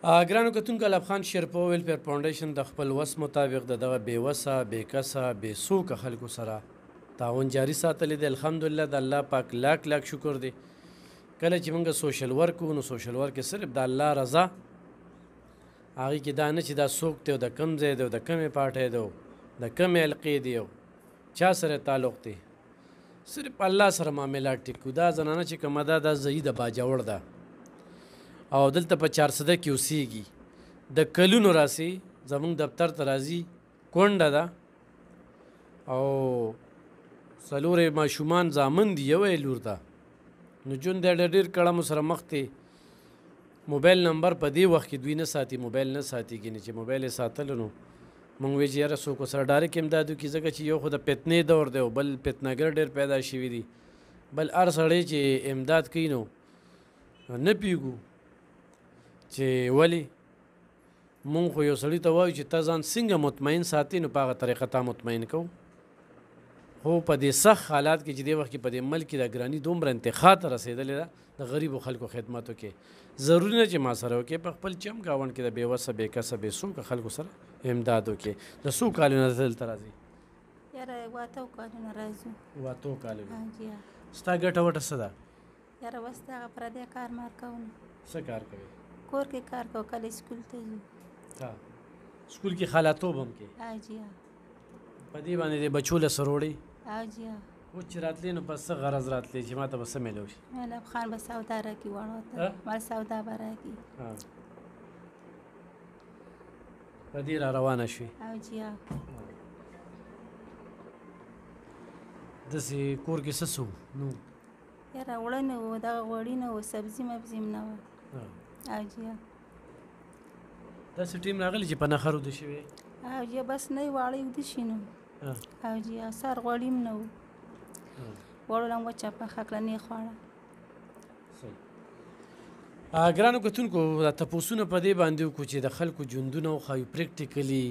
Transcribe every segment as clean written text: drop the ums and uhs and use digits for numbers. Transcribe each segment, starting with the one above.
ګرانو کتونکو الف خان شیرپو ویلفیر فاونډیشن د خپل وس مطابق د دغه بېوسه بېکسه بېڅوکه خلکو سره تعاون جاري ساتلی دی. الحمدلله د الله پاک لاک لاک شکر دی. کله چې موږ سوشل ورک کوو نو سوشل ورک صرف د الله رضا، هغې کې دا نه چې دا څوک دی او د کوم ځای دی او د کومې پارټۍ دی او د کومې حلقې دی او چا سره تعلق دی، صرف الله سره معاملات ټیک کړو. دا زنانه چې کومه ده دا ځایي د باجوړ ده او دلته په 400 کې اوسېږي، د کلونو راسي زمونږ دفتر ته راځي، کونډه ده او څلورې ماشومان زامن دي، یوه یې لور ده. نو جون دی ډېر کړمو سره مخ دی. موبایل نمبر په دې وخت کې دوی نه ساتي، موبایل نه ساتي، ګینې چې موبایل یې ساتلو نو موږ وایي چې یاره څوک ورسره ډایرکټ امداد وکړي، ځکه چې یو خو د فتنې دور دی او بل فتنهګر ډېر پیدا شوي دي، بل هر سړی چې امداد کوي نو نه پوهېږو چې ولې. مونږ خو یو سړي ته وایو چې ته ځان څنګه مطمئن ساتي نو په هغه طریقه تا مطمئن کوو. خو په دې سخت حالات کې چې دې وخت کې په دې ملک کې د ګراني دومره انتخا ته رسېدلې ده، د غریبو خلکو خدمت وکړې. ضروري نه چې ما سره وکړې، په خپل چم ګاونډ کې د بېوسه بېکسه بېڅوکه خلکو سره امداد وکړې. د څو کالونو دلته راځي؟ یاره 8 کالونه راځو. 8 کالونه. جی ستا ګټه وټه څه ده؟ یاره بس دغه پردی کار مار کوم. څه کار کوې؟ کور کې کار کوو، کله سکول ته ځو. ها سکول کې خالاتوب هم کې؟ جی په دې باندې د بچو له سروړې؟ جی اوس چې راتلې نو بس څه غرض راتلې چې ما ته به څه میلو شي؟ الف خان به سودا راکړي واړو ته، ما سودا به راکړي. په دې را روانه شوې؟ جی داسې کور کې څه څه نو؟ یاره اوړه نه وو، دغه غوړي نه وو، سبزي مبزي هم نه وه. جی داسې ټیم راغلی چې په نخر وده شوې؟ جی بس نه وي واړه وده شي نو. جی سر غوړي هم نه وو، غوړو له هم وچه پخه کړه نه یې خوړه. ګرانو کتونکو دا تپوسونه په دې باندې وکړو چې د خلکو ژوندونه وښایو پریکټیکلي.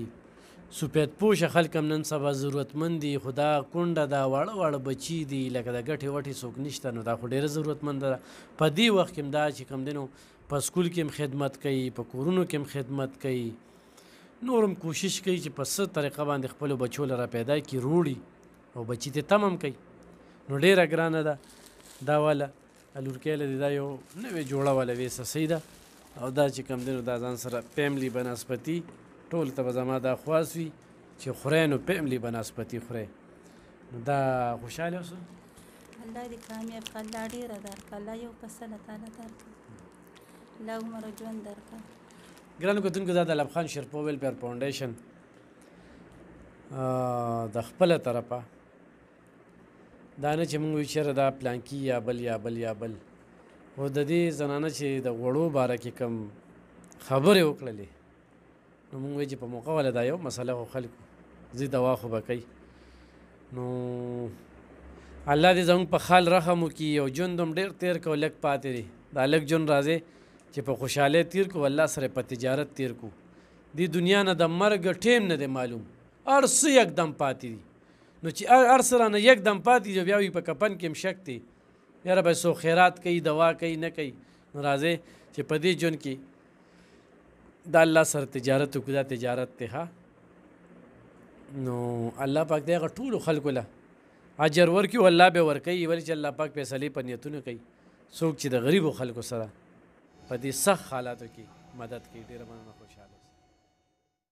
سپید پوشه خلک هم نن سبا ضرورتمند دي، خو دا کونډه ده، واړه واړه بچي دي، لکه د ګټې وټې څوک نشته، نو دا خو ډېره ضرورتمنده ده. په دې وخت کې هم دا چې کوم دی نو په سکول کې هم خدمت کوي، په کورونو کې هم خدمت کوي، نور هم کوشش کوي چې په څه طریقه باندې خپلو بچو له را پیدا کړي، روړي او بچي ته تم هم کوي. نو ډېره ګرانه ده دا واله لورکۍ له دې دا یو نوې جوړه واله ویسه صحیح ده. او دا چې کوم دی نو دا ځان سره فیملی بنسبتي ټول ته به زما دا خواست وي چې خورئ نو فیملی بنسبتي خورئ. نو دا خوشحاله اوسه، الله دې کامیاب کړه، الله ډېره درکړه، الله یو کس الله تعالی درکړه، الله عمر ژوند درکړه. ګرانو کتونکو دا د الف خان شیرپو ویلفیر فاونډیشن د خپله طرفه دا نه چې موږ وایو چېرې دا پلانکي یا بل یا بل یا بل، خو د دې زنانه چې د غوړو باره کې کوم خبرې وکړلې نو موږ وایو چې په موقع والا دا یو مسله خو خلکو ځي دوا خو به کوي. نو الله دې زموږ په خال رحم وکړي او ژوند هم ډېر تېر کړو، لږ پاتې دی. دا لږ ژوند راځي چې په خوشحالۍ تېر کړو، الله سره په تجارت تېر کړو. دې دنیا نه د مرګ ټیم نه دی معلوم، هر څه یکدم پاتې دي. نو چې هر څه رانه یکدم پاتې دي بیا وي په کفن کې هم شک دی، یاره به څوک خیرات کوي، دوا کوي، نه کوي. نو راځئ چې په دې ژوند کې د الله سره تجارت وکړو، دا تجارت دی. ها نو الله پاک دی هغه ټولو خلکو له اجر ورکړي، الله به ورکوي، ولې چې الله پاک فیصلې په نیتونو کوي. څوک چې د غریبو خلکو سره په دې سخت حالاتو کې مدد کوي. ډېره مننه، خوشحاله اوسئ.